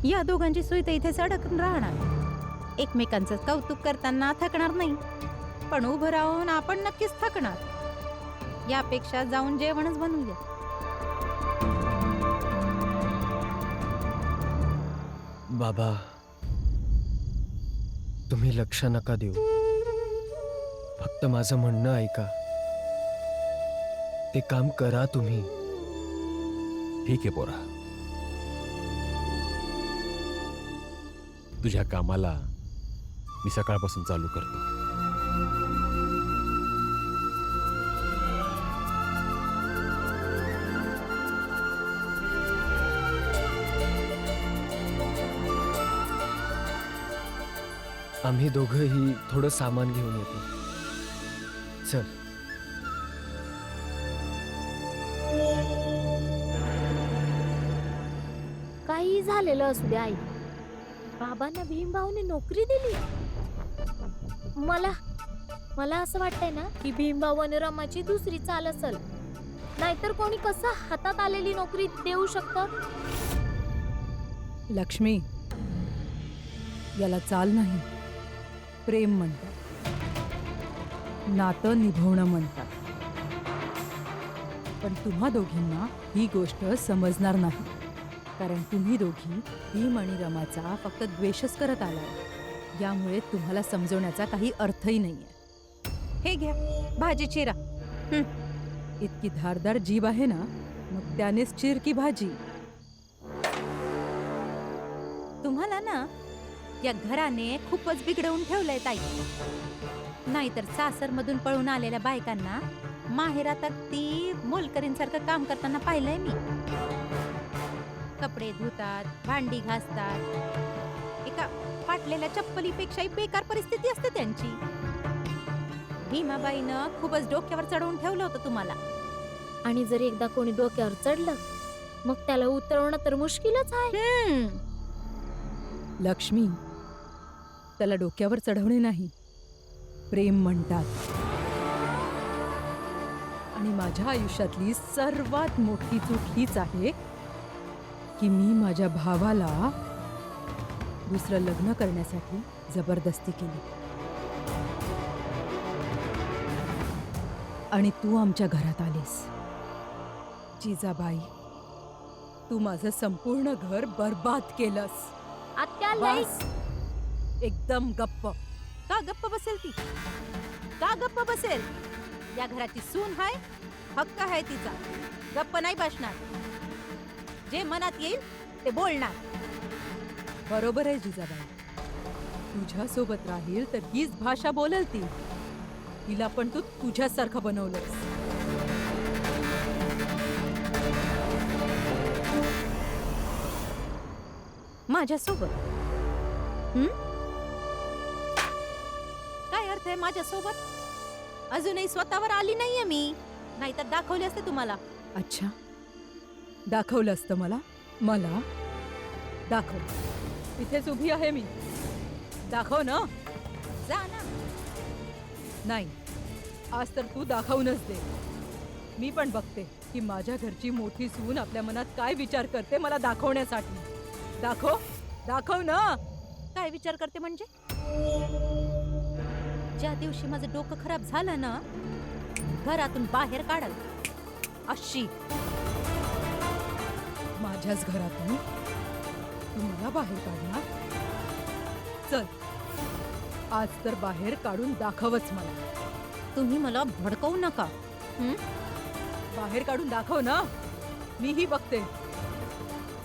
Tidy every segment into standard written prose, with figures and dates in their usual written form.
या दोघांची सोय तर इथेच अडकून राहणार. एकमेकांचं कौतुक करताना थकणार नाही, पण उभं राहून आपण नक्कीच थकणार. यापेक्षा जाऊन जेवणच बनवूया. बाबा, तुम्ही लक्ष नका देऊ. फक्त माझं म्हणणं ऐका. ते काम करा तुम्ही. ठीक आहे पोरा, तुझ्या कामाला मी सकाळपासून चालू करतो. आम्ही दोघंही थोडं सामान घेऊन येतो. चल. काही झालेलं असू दे आई, बाबांना भीमभाऊने नोकरी दिली. मला असं वाटतंय ना की भीमभाऊ आणि रमाची दुसरी चाल असेल. नाहीतर कोणी कसं हातात आलेली नोकरी देऊ शकतं? लक्ष्मी, याला चाल नाही, प्रेम म्हणतात, नातं निभवणं म्हणतात. पण तुम्हा दोघींना ही गोष्ट समजणार नाही, कारण तुम्ही दोघी भीम आणि रमाचा फक्त द्वेषच करत आलाय. यामुळे तुम्हाला समजवण्याचा काही अर्थही नाहीये. हे घ्या भाजी चिरा. इतकी धारदार जीभ आहे ना, मग त्यानेच चिर की भाजी. तुम्हाला ना या घराने खूपच बिघडवून ठेवलंय ताई. नाहीतर सासरमधून पळून आलेल्या बायकांना माहेरात अगदी मोलकरींसारखं काम करताना पाहिलंय मी. कपडे धुतात, भांडी घासतात. एका फाटलेल्या चप्पलीपेक्षाही बेकार परिस्थिती असते त्यांची. भीमाबाईनं खूपच डोक्यावर चढवून ठेवलं होतं तुम्हाला. आणि जर एकदा कोणी डोक्यावर चढलं मग त्याला उतरवणं तर मुश्किलच आहे. लक्ष्मी, त्याला डोक्यावर चढवणे नाही, प्रेम म्हणतात. आणि माझ्या आयुष्यातली सर्वात मोठी चूक हीच आहे की मी माझ्या भावाला दुसरं लग्न करण्यासाठी जबरदस्ती केली. आणि तू आमच्या घरात आलीस. जिजाबाई, तू माझं संपूर्ण घर बर्बाद केलंस. आत्या लई बस. एकदम गप्प. का गप्प बसेल ती? का गप्प बसेल? या घराची सून आहे, हक्क आहे तिचा. गप्प नाही बसणार. जे मनात येईल ते बोलणार. बरोबर आहे जिजाबाई. तुझ्या सोबत राहील तर हीच भाषा बोलेल ती. तिला पण तू तुझ्यासारखं बनवलंस. माझ्यासोबत? काय अर्थ आहे माझ्यासोबत? अजूनही स्वतःवर आली नाहीये मी. नाहीतर दाखवले असते तुम्हाला. अच्छा, दाखवलं असतं मला. मला दाखव. इथेच उभी आहे मी. दाखव ना. जा ना. नाही, आज तर तू दाखवूनच दे. मी पण बघते की माझ्या घरची मोठी सून आपल्या मनात काय विचार करते मला दाखवण्यासाठी. दाखव, दाखव ना. काय विचार करते म्हणजे? ज्या दिवशी माझं डोकं खराब झालं ना, घरातून बाहेर काढल अशी. माझ्याच घरातून तू मला बाहेर काढणार? चल, आज तर बाहेर काढून दाखवच मला. तुम्ही मला भडकवू नका. बाहेर काढून दाखव ना. मीही बघते.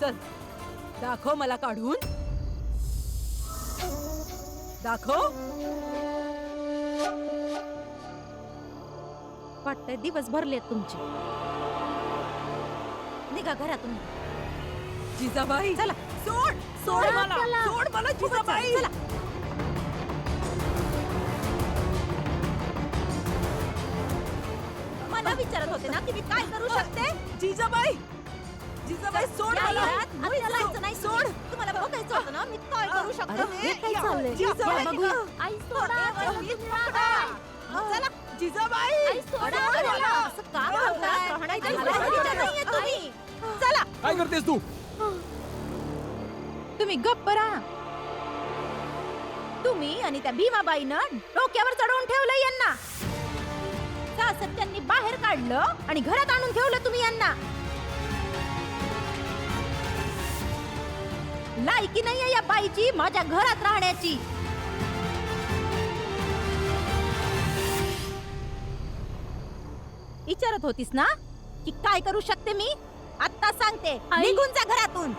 चल, दाखव मला काढून. दाखव. वाटतंय दिवस भरलेत तुमचे. निघा घरातून. जिजाबाई, चला. सोड. सोड मला. सोड मला जिजाबाई. चला. मला विचारत होते ना की मी काय करू शकते. जिजाबाई, जिजाबाई सोड या मला. घरात मुळी जायचं नाही. सोड. तुम्हाला बघायचं होतं ना मी काय करू शकते. अरे, हे काय चाललंय? जिजाबाई, या बघू. आई सोडा. चला. जिजाबाई, आई सोडा. असं का करताय? मला विचारत नाहीये तुम्ही. चला. काय करतेस तू? तुम्ही गप्प राहा. तुम्ही आणि त्या भीमाबाईनं डोक्यावर चढवून ठेवलं यांना. सासर त्यांनी बाहेर काढलं आणि घरात आणून ठेवलं तुम्ही यांना. लायकी नाहीये या बाईची माझ्या घरात राहण्याची. विचारत होतीस ना की काय करू शकते मी? आता सांगते, आई. निघून जा घरातून.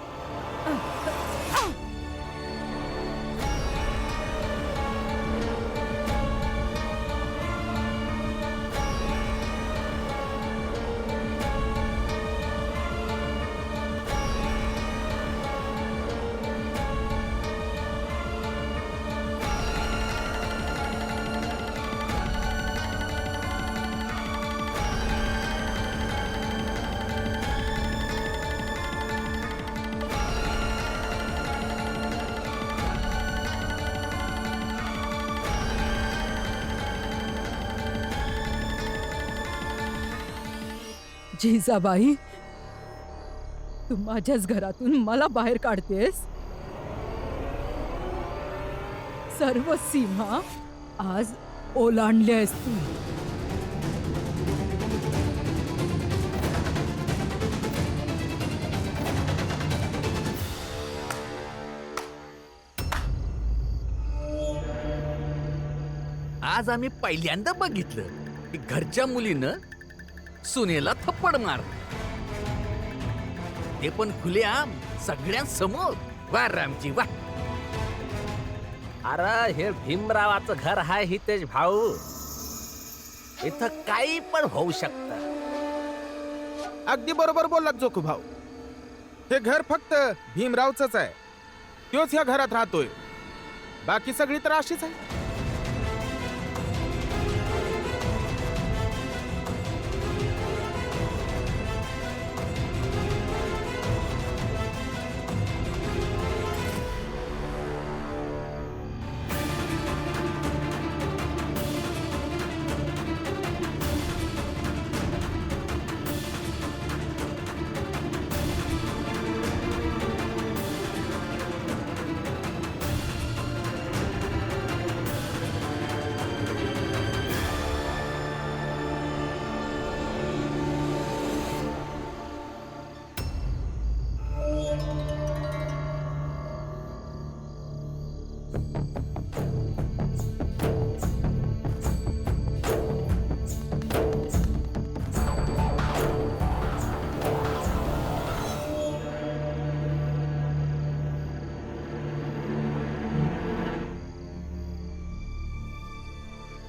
जिजाबाई, तू माझ्याच घरातून मला बाहेर काढतेस. सर्व सीमा आज ओलांडल्यास तू. आज आम्ही पहिल्यांदा बघितलं की घरच्या मुलीनं सुनेला थप्पड मार, ते पण खुलेआम सगळ्यांसमोर. वा रामजी वा. अरे हे भीमरावाचं घर आहे हितेश भाऊ. इथं काही पण होऊ शकतं. अगदी बरोबर बोललात जोखू भाऊ. हे घर फक्त भीमरावचंच आहे. तोच ह्या घरात राहतोय. बाकी सगळी तर अशीच आहे.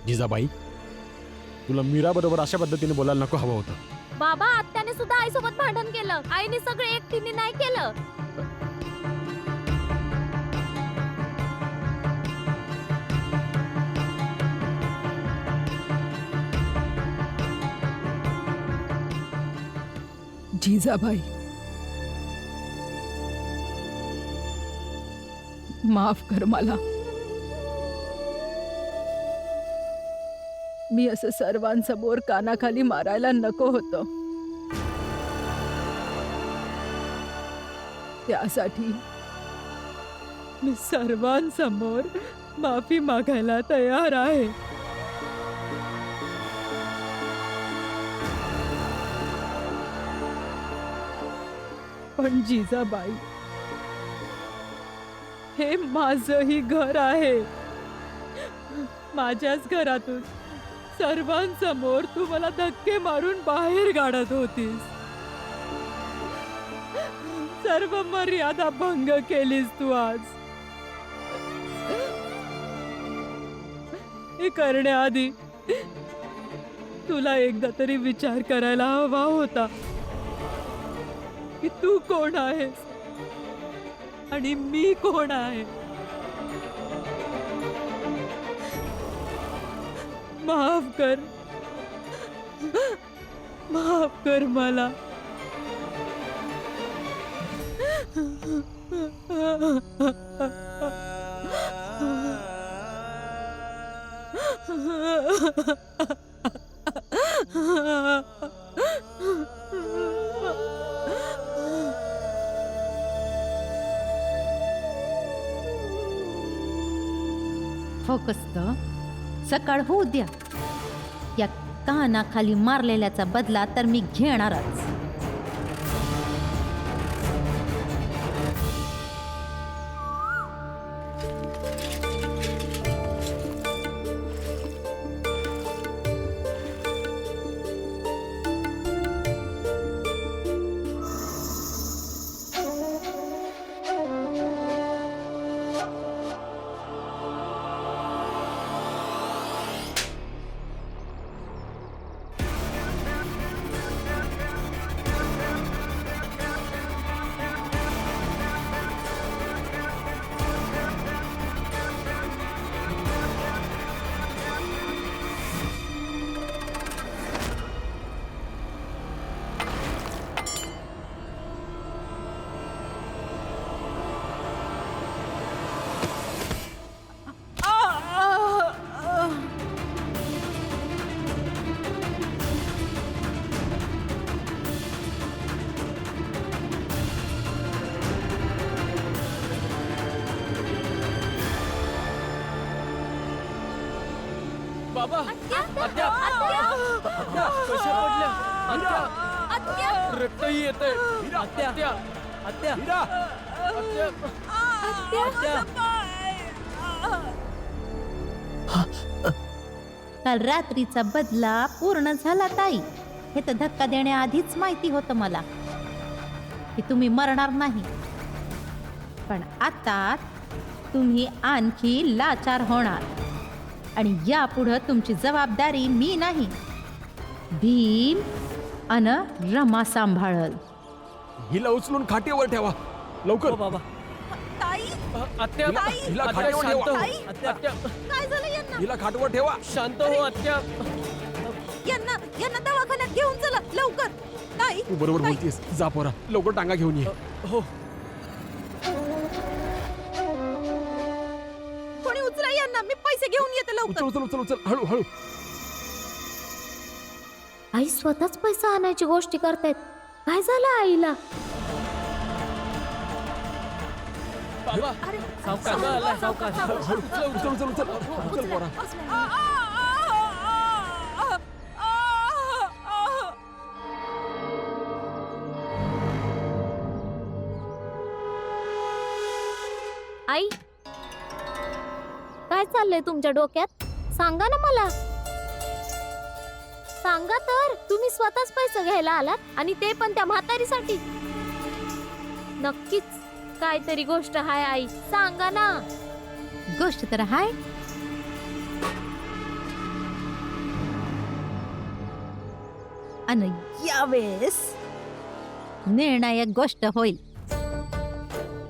जिजाबाई, तुला मीरा बरोबर अशा पद्धतीने बोलायला नको हवं होतं. बाबा, आत्याने सुद्धा आईसोबत भांडण केलं. आईने सगळे एकटीने नाही केलं. जिजाबाई, माफ कर मला. मी असं सर्वांसमोर कानाखाली मारायला नको होतं. त्यासाठी मी सर्वांसमोर माफी मागायला तयार आहे. पण जिजाबाई, हे माझंही घर आहे. माझ्याच घरातून सर्वांसमोर तू मला धक्के मारून बाहेर काढत होतीस. सर्व मर्यादा भंग केलीस तू आज. हे करण्याआधी तुला एकदा तरी विचार करायला हवा होता की तू कोण आहेस आणि मी कोण आहे. माफ कर, माफ कर मला. ठोकस्त सकाळ होऊ द्या. या कानाखाली मारलेल्याचा बदला तर मी घेणारच. बाबा आत्या कशा पडल्या? आत्या रक्तही येतंय. आत्या आत्या आत्या काल रात्रीचा बदला पूर्ण झाला ताई. हे तर धक्का देण्याआधीच माहिती होतं मला की तुम्ही मरणार नाही. पण आता तुम्ही आणखी लाचार होणार आणि यापुढं तुमची जबाबदारी मी नाही, भीम अन रमा सांभाळल. हिला उचलून खाटेवर ठेवा लवकर. हो बाबा. आत्या हिला आत्या, खाटेवर शांत ठेवा. हो. आत्या काय झालं यांना? हिला खाटेवर ठेवा. शांत हो आत्या. यांना दवाखान्यात घेऊन चला लवकर. ताई तू बरोबर बोलतीस. जा पोरा लवकर टांगा घेऊन ये. हो कोणी उचला यांना, मी पैसे घेऊन येते लवकर. उचल उचल उचल उचल हळू हळू. आई स्वतःच पैसा आणायची गोष्टी करतायत. काय झालं आईला? बाबा सावकाश सावकाश. उचल उचल उचल उचल उचल पोरा. आई काय चाललंय तुमच्या डोक्यात? सांगा ना मला. सांगा तर. तुम्ही स्वतःच पैसे घ्यायला आलात आणि ते पण त्या म्हातारीसाठी. नक्कीच काहीतरी गोष्ट हाय आई. सांगा ना. गोष्ट तर हाय. आणि यावेळेस निर्णायक गोष्ट होईल.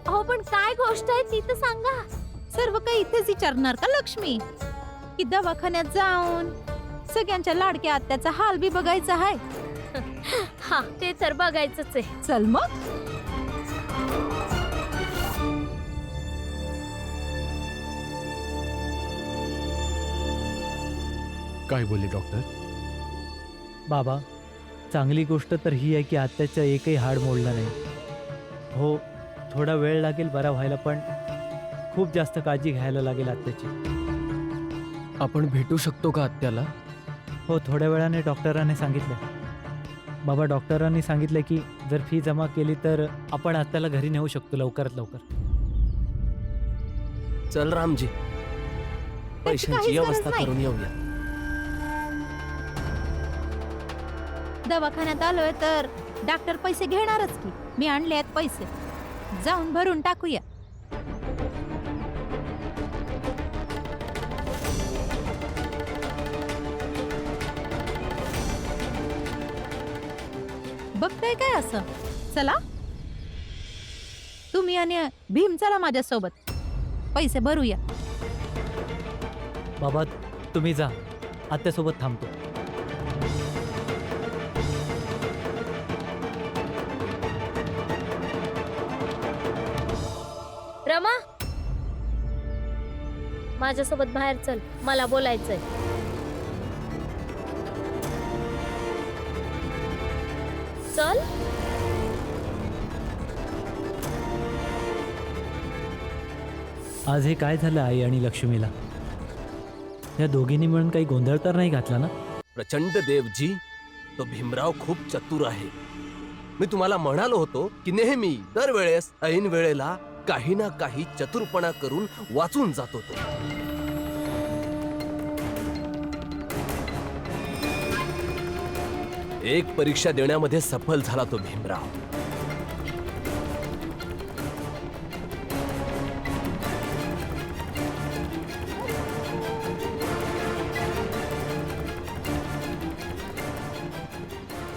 अहो पण काय गोष्ट आहे ती तर सांगा. सर्व काही इथेच विचारणार का लक्ष्मी? की दवाखान्यात जाऊन सगळ्यांच्या लाडक्या आत्याचा हाल बी बघायचा आहे. हा ते तर बघायचंच आहे. चल मग. काय बोलले डॉक्टर? बाबा चांगली गोष्ट तर ही आहे की आत्याचं एकही हाड मोडलं नाही. हो थोडा वेळ लागेल बरा व्हायला, पण खूप जास्त काळजी घ्यायला लागेल आत्याची. आपण भेटू शकतो का आत्याला? हो थोड्या वेळाने डॉक्टरांनी सांगितलं. बाबा डॉक्टरांनी सांगितलं की जर फी जमा केली तर आपण आत्याला घरी नेऊ शकतो लवकरात लवकर. चल रामजी, काहीच पैशांची गरज व्यवस्था नाही. करून येऊया. दवाखान्यात आलोय तर डॉक्टर पैसे घेणारच की. मी आणले आहेत पैसे, जाऊन भरून टाकूया. बघताय काय असं? चला तुम्ही आणि भीम चला माझ्यासोबत, पैसे भरूया. बाबा तुम्ही जा, आत्यासोबत थांबतो. रमा माझ्यासोबत बाहेर चल, मला बोलायचंय. चल. आज हे काय झालं आई आणि लक्ष्मीला? या दोघींनी मिळून काही गोंधळ तर नाही घातला ना? प्रचंड देवजी, तो भीमराव खूप चतुर आहे. मी तुम्हाला म्हणालो होतो की नेहमी दरवेळेस ऐन वेळेला काही ना काही चतुरपणा करून वाचून जातो तो. एक परीक्षा देण्यामध्ये सफल झाला तो भीमराव.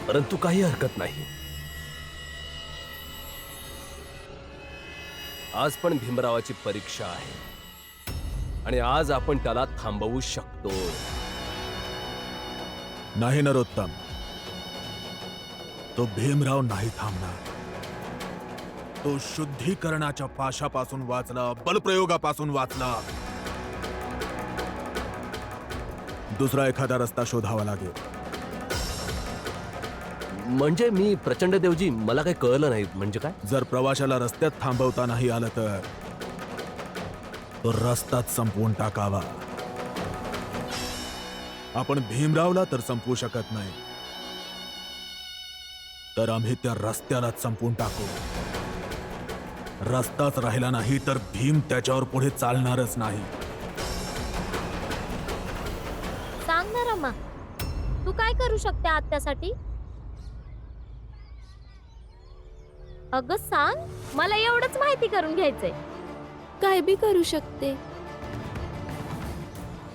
परंतु काही हरकत नाही. आज पण भीमरावाची परीक्षा आहे आणि आज आपण त्याला थांबवू शकतो. नाही नरोत्तम, तो भीमराव नाही थांबणार. तो शुद्धीकरणाच्या पाशापासून वाचला, बलप्रयोगापासून वाचला. दुसरा एखादा रस्ता शोधावा लागेल. म्हणजे मी प्रचंड देवजी, मला काही कळलं नाही. म्हणजे काय? जर प्रवाशाला रस्त्यात थांबवता नाही आलं तर तो रस्ताच संपवून टाकावा. आपण भीमरावला तर संपवू शकत नाही, तर आम्ही त्या रस्त्यालाच संपवून टाकू. रस्ताच राहिला नाही तर भीम त्याच्यावर पुढे चालणारच नाही. सांग ना रमा, तू काय करू शकते आत्यासाठी? अगं सांग, मला एवढंच माहिती करून घ्यायचंय. काय बी करू शकते.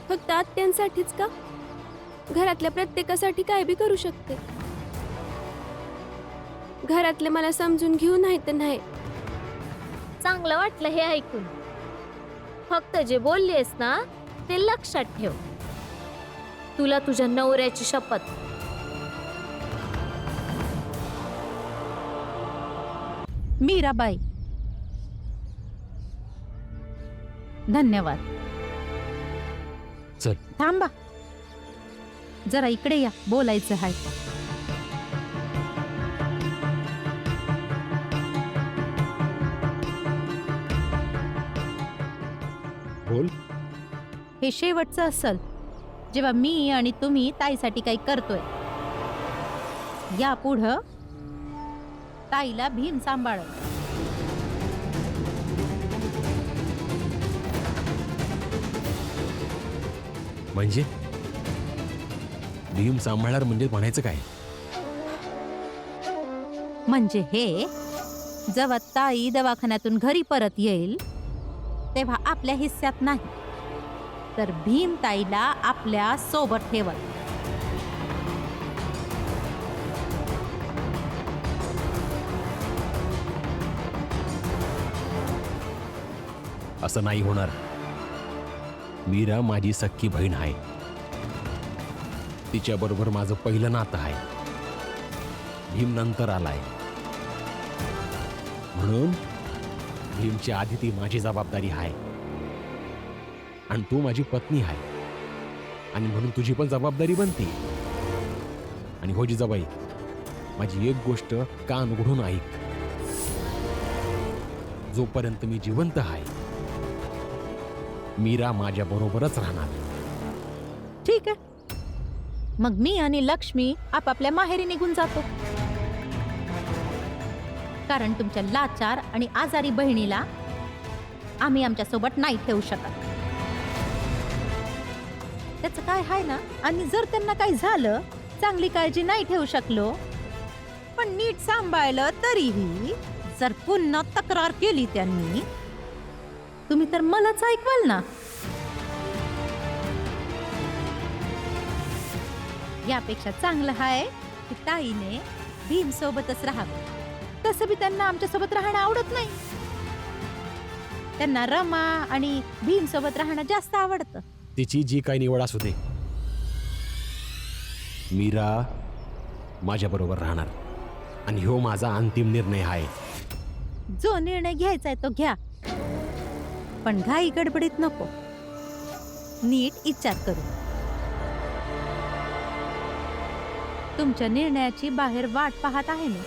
फक्त आत्यांसाठीच का? घरातल्या प्रत्येकासाठी काय बी करू शकते. घरातले मला समजून घेऊ नाही तर नाही. चांगलं वाटलं हे ऐकून. फक्त जे बोललीस ना ते लक्षात ठेव. तुला तुझ्या नवऱ्याची शपथ. मीराबाई, धन्यवाद. चल. थांबा, जरा इकडे या, बोलायचं आहे. बोल. हे शेवटचं असल जेव्हा मी आणि तुम्ही ताईसाठी काही करतोय. यापुढं ताईला भीम सांभाळ. म्हणजे भीम सांभाळणार म्हणजे म्हणायचं काय? म्हणजे हे, जेव्हा ताई दवाखान्यातून घरी परत येईल तेव्हा आपल्या हिस्स्यात नाही, तर भीम ताईला आपल्या सोबत ठेवल. असं नाही होणार. मीरा माझी सख्खी बहीण आहे. तिच्याबरोबर माझं पहिलं नातं आहे. भीम नंतर आलाय, म्हणून भीमच्या आधी ती माझी जबाबदारी आहे. आणि तू माझी पत्नी आहे, आणि म्हणून तुझी पण जबाबदारी बनते. आणि हो जिजाबाई, माझी एक गोष्ट कान उघडून ऐक. जोपर्यंत मी जिवंत आहे, मीरा माझ्या बरोबरच राहणार. ठीक आहे, मग मी आणि लक्ष्मी आपापल्या माहेरी निघून जातो. कारण तुमच्या लाचार आणि आजारी बहिणीला आम्ही आमच्या सोबत नाही ठेवू शकत. त्याचं काय आहे ना. आणि जर त्यांना काही झालं, चांगली काळजी नाही ठेवू शकलो, पण नीट सांभाळलं तरीही जर पुन्हा तक्रार केली त्यांनी, तुम्ही तर मलाच ऐकवाल ना. यापेक्षा चांगलं आहे की ताईने भीम सोबतच राहावं. तसं बी त्यांना आमच्या सोबत राहणं आवडत नाही. त्यांना रमा आणि भीम सोबत राहणं जास्त आवडतं. तिची जी काही निवड असू दे, मीरा माझ्या बरोबर राहणार. आणि ह्यो माझा अंतिम निर्णय आहे. जो निर्णय घ्यायचा आहे तो घ्या, पण घाई गडबडीत नको. नीट विचार करू. तुमच्या निर्णयाची बाहेर वाट पाहत आहे मी.